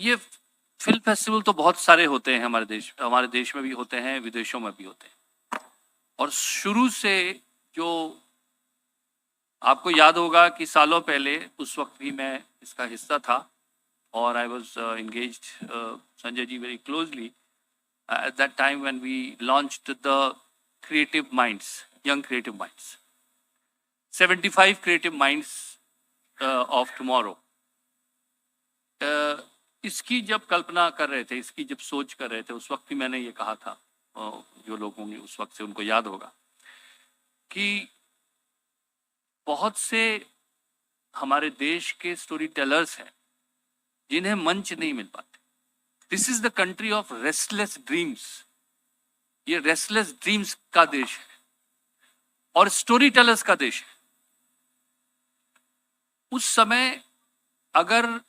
ये film festival तो बहुत सारे होते हैं हमारे देश में भी होते हैं, विदेशों में भी होते हैं। और शुरू से जो आपको याद होगा कि सालों पहले उस वक्त भी मैं इसका हिस्सा था और I was engaged Sanjay ji very closely at that time when we launched the creative minds, young creative minds, 75 creative minds of tomorrow. इसकी जब कल्पना कर रहे थे, इसकी जब सोच कर रहे थे, उस वक्त भी मैंने ये कहा था, जो लोग होंगे उस वक्त से उनको याद होगा कि बहुत से हमारे देश के स्टोरी टेलर्स हैं जिन्हें मंच नहीं मिल पाते। This is the country of restless dreams. ये रेस्टलेस ड्रीम्स का देश है और स्टोरी टेलर्स का देश है। उस समय अगर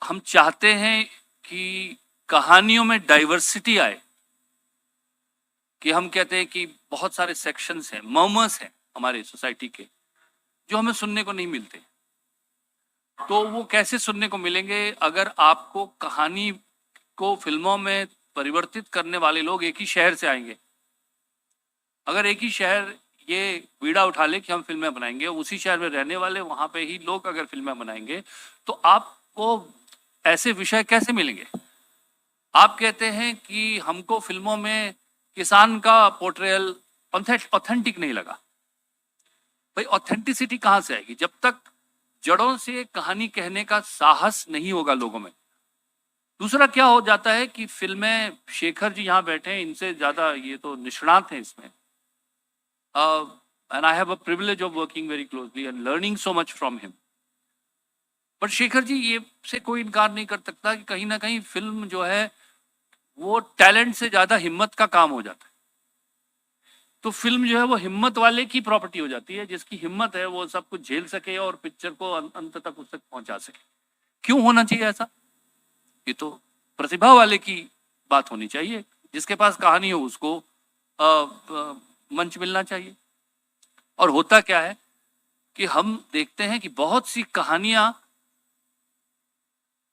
हम चाहते हैं कि कहानियों में डाइवर्सिटी आए, कि हम कहते हैं कि बहुत सारे सेक्शंस हैं, मर्मर्स हैं हमारे सोसाइटी के जो हमें सुनने को नहीं मिलते, तो वो कैसे सुनने को मिलेंगे अगर आपको कहानी को फिल्मों में परिवर्तित करने वाले लोग एक ही शहर से आएंगे। अगर एक ही शहर ये बीड़ा उठा ले कि हम फिल्में बनाएंगे, उसी शहर में रहने वाले वहां पे ही लोग अगर फिल्में बनाएंगे, तो आपको ऐसे विषय कैसे मिलेंगे? आप कहते हैं कि हमको फिल्मों में किसान का पोर्ट्रेयल ऑथेंटिक नहीं लगा। भाई ऑथेंटिसिटी कहां से आएगी जब तक जड़ों से कहानी कहने का साहस नहीं होगा लोगों में। दूसरा क्या हो जाता है कि फिल्में, शेखर जी यहाँ बैठे हैं, इनसे ज्यादा ये तो निष्णात हैं इसमें, and I have a privilege of working very closely and learning so much from him. पर शेखर जी ये से कोई इनकार नहीं कर सकता कि कहीं ना कहीं फिल्म जो है वो टैलेंट से ज्यादा हिम्मत का काम हो जाता है। तो फिल्म जो है वो हिम्मत वाले की प्रॉपर्टी हो जाती है, जिसकी हिम्मत है वो सब कुछ झेल सके और पिक्चर को अंत तक उस तक पहुंचा सके। क्यों होना चाहिए ऐसा? ये तो प्रतिभा वाले की बात होनी चाहिए, जिसके पास कहानी हो उसको मंच मिलना चाहिए। और होता क्या है कि हम देखते हैं कि बहुत सी कहानियां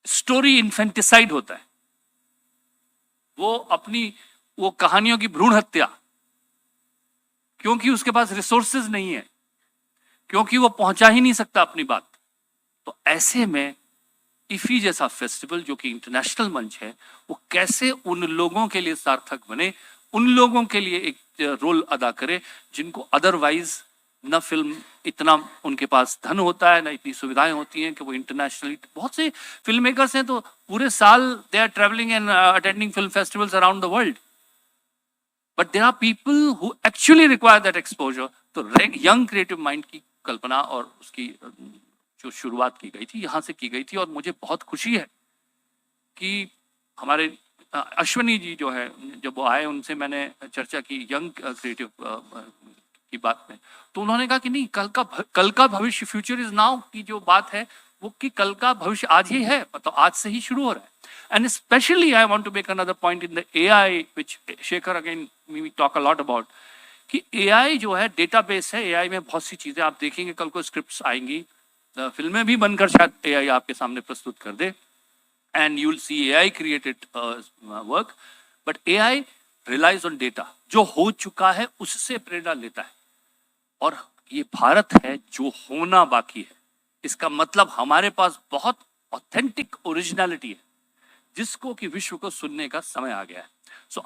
स्टोरी इन्फेंटिसाइड होता है, वो कहानियों की भ्रूण हत्या, क्योंकि उसके पास रिसोर्सेज नहीं है, क्योंकि वो पहुंचा ही नहीं सकता अपनी बात। तो ऐसे में इफी जैसा फेस्टिवल जो कि इंटरनेशनल मंच है, वो कैसे उन लोगों के लिए सार्थक बने, उन लोगों के लिए एक रोल अदा करे जिनको अदरवाइज न फिल्म इतना उनके पास धन होता है, न इतनी सुविधाएं होती हैं कि वो इंटरनेशनली, बहुत से फिल्म मेकर्स हैं तो पूरे साल they are travelling and attending film festivals around the world, but there are people who actually require that exposure. तो यंग क्रिएटिव माइंड की कल्पना और उसकी जो शुरुआत की गई थी यहाँ से की गई थी। और मुझे बहुत खुशी है कि हमारे अश्वनी जी जो है, जब वो आए उनसे मैंने चर्चा की यंग क्रिएटिव की बात में, तो उन्होंने कहा कि नहीं, कल का भविष्य, फ्यूचर इज नाउ की जो बात है वो कि कल का भविष्य आज ही है, मतलब आज से ही शुरू हो रहा है। And specially I want to make another point in the AI which Shekhar again we talk a lot about, कि एआई जो है डेटाबेस है। एआई में बहुत सी चीजें आप देखेंगे, कल को स्क्रिप्ट्स आएंगी, फिल्में भी बनकर शायद एआई आपके सामने प्रस्तुत कर दे, and you will see AI created work, but AI relies on data. जो हो चुका है उससे प्रेरणा लेता है, और ये भारत है जो होना बाकी है। इसका मतलब हमारे पास बहुत ऑथेंटिक ओरिजिनलिटी है जिसको कि विश्व को सुनने का समय आ गया है। सो